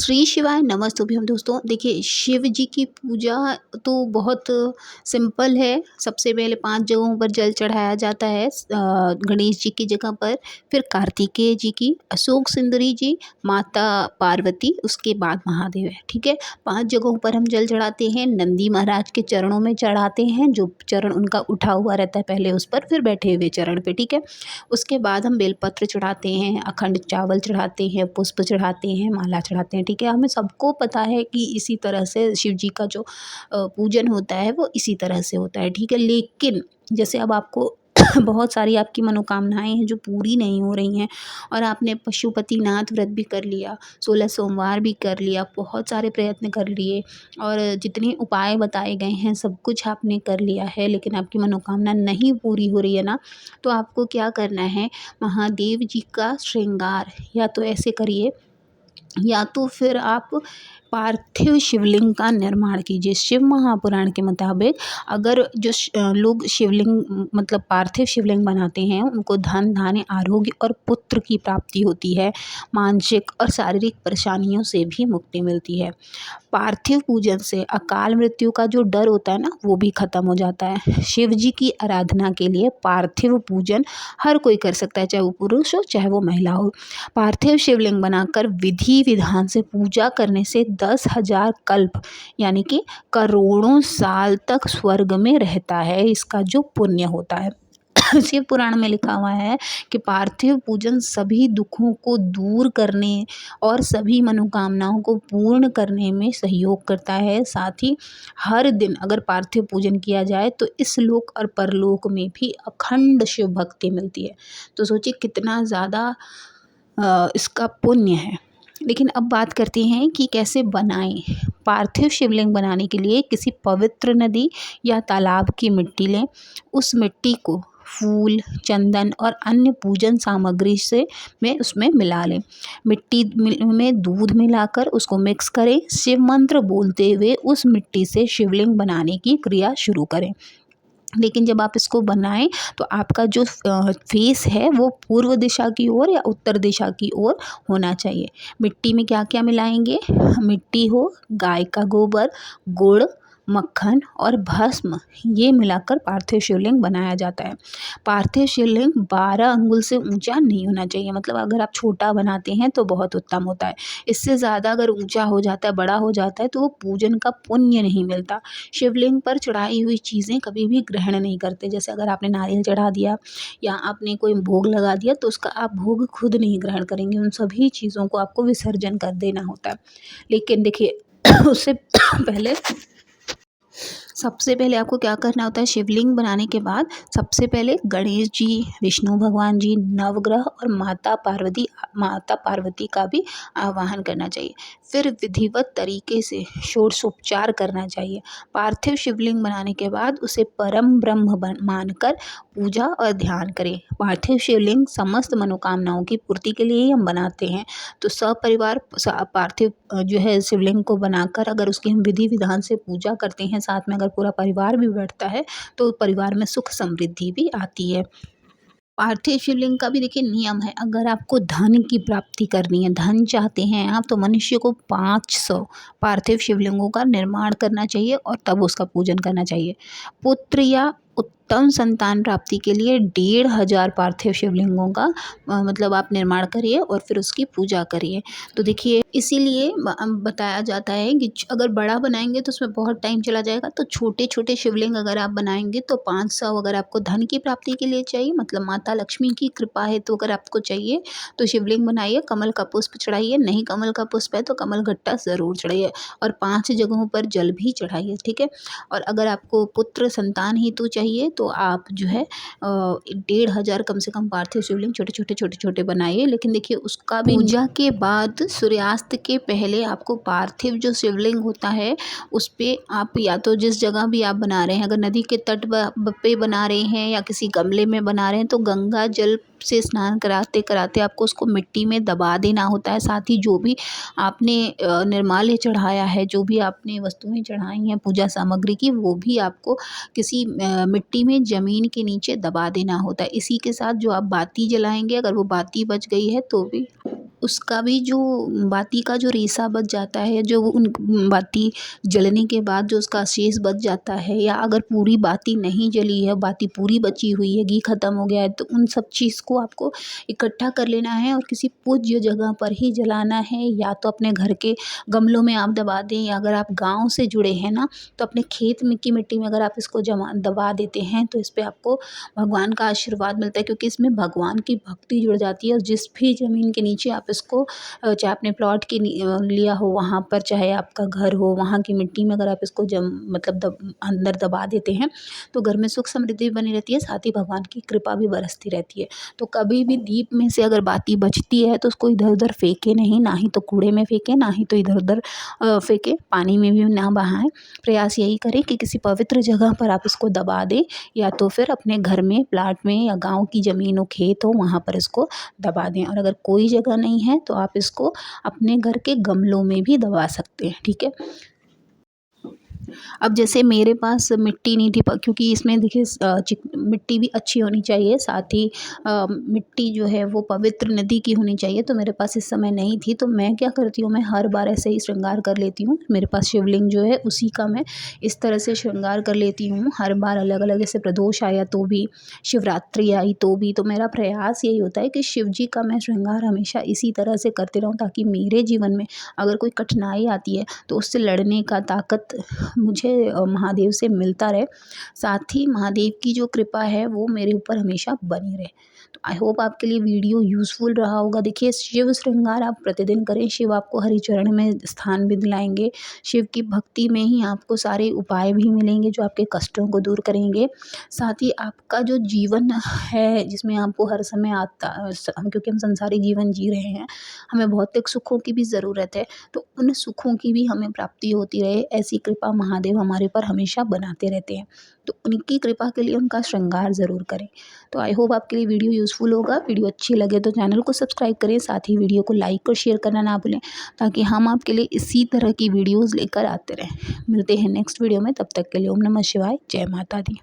श्री शिवाय नमस्तुभ्यम दोस्तों। देखिए, शिव जी की पूजा तो बहुत सिंपल है। सबसे पहले 5 जगहों पर जल चढ़ाया जाता है। गणेश जी की जगह पर, फिर कार्तिकेय जी की, अशोक सुंदरी जी, माता पार्वती, उसके बाद महादेव है। ठीक है, 5 जगहों पर हम जल चढ़ाते हैं। नंदी महाराज के चरणों में चढ़ाते हैं, जो चरण उनका उठा हुआ रहता है पहले उस पर, फिर बैठे हुए चरण पे। ठीक है, उसके बाद हम बेलपत्र चढ़ाते हैं, अखंड चावल चढ़ाते हैं, पुष्प चढ़ाते हैं, माला चढ़ाते हैं। ठीक है, हमें सबको पता है कि इसी तरह से शिव जी का जो पूजन होता है वो इसी तरह से होता है। ठीक है, लेकिन जैसे अब आपको बहुत सारी आपकी मनोकामनाएं हैं जो पूरी नहीं हो रही हैं, और आपने पशुपतिनाथ व्रत भी कर लिया, 16 सोमवार भी कर लिया, बहुत सारे प्रयत्न कर लिए, और जितने उपाय बताए गए हैं सब कुछ आपने कर लिया है, लेकिन आपकी मनोकामना नहीं पूरी हो रही है ना, तो आपको क्या करना है, महादेव जी का श्रृंगार या तो ऐसे करिए, या तो फिर आप पार्थिव शिवलिंग का निर्माण कीजिए। शिव महापुराण के मुताबिक अगर जो लोग शिवलिंग मतलब पार्थिव शिवलिंग बनाते हैं, उनको धन धान्य आरोग्य और पुत्र की प्राप्ति होती है। मानसिक और शारीरिक परेशानियों से भी मुक्ति मिलती है। पार्थिव पूजन से अकाल मृत्यु का जो डर होता है ना, वो भी खत्म हो जाता है। शिव जी की आराधना के लिए पार्थिव पूजन हर कोई कर सकता है, चाहे वो पुरुष हो चाहे वो महिला हो। पार्थिव शिवलिंग बनाकर विधि विधान से पूजा करने से 10,000 कल्प यानी कि करोड़ों साल तक स्वर्ग में रहता है, इसका जो पुण्य होता है। शिव पुराण में लिखा हुआ है कि पार्थिव पूजन सभी दुखों को दूर करने और सभी मनोकामनाओं को पूर्ण करने में सहयोग करता है। साथ ही हर दिन अगर पार्थिव पूजन किया जाए तो इस लोक और परलोक में भी अखंड शिव भक्ति मिलती है। तो सोचिए कितना ज़्यादा इसका पुण्य है। लेकिन अब बात करते हैं कि कैसे बनाएं। पार्थिव शिवलिंग बनाने के लिए किसी पवित्र नदी या तालाब की मिट्टी लें। उस मिट्टी को फूल, चंदन और अन्य पूजन सामग्री से में उसमें मिला लें। मिट्टी में दूध मिलाकर उसको मिक्स करें। शिव मंत्र बोलते हुए उस मिट्टी से शिवलिंग बनाने की क्रिया शुरू करें। लेकिन जब आप इसको बनाएं तो आपका जो फेस है वो पूर्व दिशा की ओर या उत्तर दिशा की ओर होना चाहिए। मिट्टी में क्या क्या मिलाएंगे? मिट्टी हो, गाय का गोबर, गुड़, मक्खन और भस्म, ये मिलाकर पार्थिव शिवलिंग बनाया जाता है। पार्थिव शिवलिंग 12 अंगुल से ऊंचा नहीं होना चाहिए, मतलब अगर आप छोटा बनाते हैं तो बहुत उत्तम होता है। इससे ज़्यादा अगर ऊंचा हो जाता है, बड़ा हो जाता है, तो वो पूजन का पुण्य नहीं मिलता। शिवलिंग पर चढ़ाई हुई चीज़ें कभी भी ग्रहण नहीं करते। जैसे अगर आपने नारियल चढ़ा दिया या आपने कोई भोग लगा दिया तो उसका आप भोग खुद नहीं ग्रहण करेंगे, उन सभी चीज़ों को आपको विसर्जन कर देना होता है। लेकिन देखिए उससे पहले सबसे पहले आपको क्या करना होता है, शिवलिंग बनाने के बाद सबसे पहले गणेश जी, विष्णु भगवान जी, नवग्रह और माता पार्वती का भी आवाहन करना चाहिए। फिर विधिवत तरीके से षोडशोपचार करना चाहिए। पार्थिव शिवलिंग बनाने के बाद उसे परम ब्रह्म मानकर पूजा और ध्यान करें। पार्थिव शिवलिंग समस्त मनोकामनाओं की पूर्ति के लिए ही हम बनाते हैं। तो सपरिवार पार्थिव जो है शिवलिंग को बनाकर अगर उसकी हम विधि विधान से पूजा करते हैं, साथ में अगर पूरा परिवार भी बैठता है, तो परिवार में सुख समृद्धि भी आती है। पार्थिव शिवलिंग का भी देखिए नियम है। अगर आपको धन की प्राप्ति करनी है, धन चाहते हैं आप, तो मनुष्य को 500 पार्थिव शिवलिंगों का निर्माण करना चाहिए और तब उसका पूजन करना चाहिए। पुत्र या उत्तम संतान प्राप्ति के लिए 1,500 पार्थिव शिवलिंगों का मतलब आप निर्माण करिए और फिर उसकी पूजा करिए। तो देखिए इसीलिए बताया जाता है कि अगर बड़ा बनाएंगे तो उसमें बहुत टाइम चला जाएगा, तो छोटे छोटे शिवलिंग अगर आप बनाएंगे तो 500 अगर आपको धन की प्राप्ति के लिए चाहिए, मतलब माता लक्ष्मी की कृपा है तो अगर आपको चाहिए तो शिवलिंग बनाइए, कमल का पुष्प चढ़ाइए, नहीं कमल का पुष्प है तो कमल गट्टा ज़रूर चढ़ाइए, और 5 जगहों पर जल भी चढ़ाइए। ठीक है, और अगर आपको पुत्र संतान हेतु चाहिए तो आप जो है 1,500 कम से कम पार्थिव शिवलिंग छोटे छोटे बनाइए। लेकिन देखिए उसका भी पूजा के बाद सूर्यास्त के पहले आपको पार्थिव जो शिवलिंग होता है उस पे आप या तो जिस जगह भी आप बना रहे हैं, अगर नदी के तट पे बना रहे हैं या किसी गमले में बना रहे हैं, तो गंगा जल से स्नान कराते कराते आपको उसको मिट्टी में दबा देना होता है। साथ ही जो भी आपने निर्माल्य चढ़ाया है, जो भी आपने वस्तुएं चढ़ाई हैं पूजा सामग्री की, वो भी आपको किसी मिट्टी में ज़मीन के नीचे दबा देना होता है। इसी के साथ जो आप बाती जलाएंगे, अगर वो बाती बच गई है तो भी उसका भी जो बाती का जो रेशा बच जाता है, जो वो उन बाती जलने के बाद जो उसका शेष बच जाता है, या अगर पूरी बाती नहीं जली है, बाती पूरी बची हुई है, घी खत्म हो गया है, तो उन सब चीज़ को आपको इकट्ठा कर लेना है और किसी पूज्य जगह पर ही जलाना है। या तो अपने घर के गमलों में आप दबा दें, या अगर आप गाँव से जुड़े हैं ना, तो अपने खेत में की मिट्टी में अगर आप इसको जमा दबा देते हैं, तो इस पे आपको भगवान का आशीर्वाद मिलता है, क्योंकि इसमें भगवान की भक्ति जुड़ जाती है। और जिस भी ज़मीन के नीचे आप इसको चाहे अपने प्लॉट के लिया हो वहाँ पर, चाहे आपका घर हो, वहाँ की मिट्टी में अगर आप इसको मतलब अंदर दबा देते हैं, तो घर में सुख समृद्धि बनी रहती है, साथ ही भगवान की कृपा भी बरसती रहती है। तो कभी भी दीप में से अगर बाती बचती है तो उसको इधर उधर फेंके नहीं, ना ही तो कूड़े में फेंके, ना ही तो इधर उधर फेंके, पानी में भी ना बहाएं। प्रयास यही करें कि किसी पवित्र जगह पर आप इसको दबा दें, या तो फिर अपने घर में, प्लाट में, या गाँव की ज़मीन हो, खेत हो, वहाँ पर इसको दबा दें। और अगर कोई जगह नहीं है तो आप इसको अपने घर के गमलों में भी दबा सकते हैं, ठीक है। अब जैसे मेरे पास मिट्टी नहीं थी, क्योंकि इसमें देखिए मिट्टी भी अच्छी होनी चाहिए, साथ ही मिट्टी जो है वो पवित्र नदी की होनी चाहिए, तो मेरे पास इस समय नहीं थी। तो मैं क्या करती हूँ, मैं हर बार ऐसे ही श्रृंगार कर लेती हूँ। मेरे पास शिवलिंग जो है उसी का मैं इस तरह से श्रृंगार कर लेती हूँ हर बार अलग अलग। जैसे प्रदोष आया तो भी, शिवरात्रि आई तो भी, तो मेरा प्रयास यही होता है कि शिव जी का मैं श्रृंगार हमेशा इसी तरह से करती रहूँ, ताकि मेरे जीवन में अगर कोई कठिनाई आती है तो उससे लड़ने का ताकत मुझे महादेव से मिलता रहे। साथ ही महादेव की जो कृपा है वो मेरे ऊपर हमेशा बनी रहे। तो आई होप आपके लिए वीडियो यूज़फुल रहा होगा। देखिए, शिव श्रृंगार आप प्रतिदिन करें, शिव आपको हरि चरण में स्थान भी दिलाएंगे। शिव की भक्ति में ही आपको सारे उपाय भी मिलेंगे जो आपके कष्टों को दूर करेंगे। साथ ही आपका जो जीवन है जिसमें आपको हर समय क्योंकि हम संसारी जीवन जी रहे हैं, हमें भौतिक सुखों की भी ज़रूरत है, तो उन सुखों की भी हमें प्राप्ति होती रहे, ऐसी कृपा महादेव हमारे ऊपर हमेशा बनाते रहते हैं। तो उनकी कृपा के लिए उनका श्रृंगार ज़रूर करें। तो आई होप आपके लिए वीडियो यूज़फुल होगा। वीडियो अच्छी लगे तो चैनल को सब्सक्राइब करें, साथ ही वीडियो को लाइक और शेयर करना ना भूलें, ताकि हम आपके लिए इसी तरह की वीडियोज़ लेकर आते रहें। मिलते हैं नेक्स्ट वीडियो में, तब तक के लिए ओम नमः शिवाय, जय माता दी।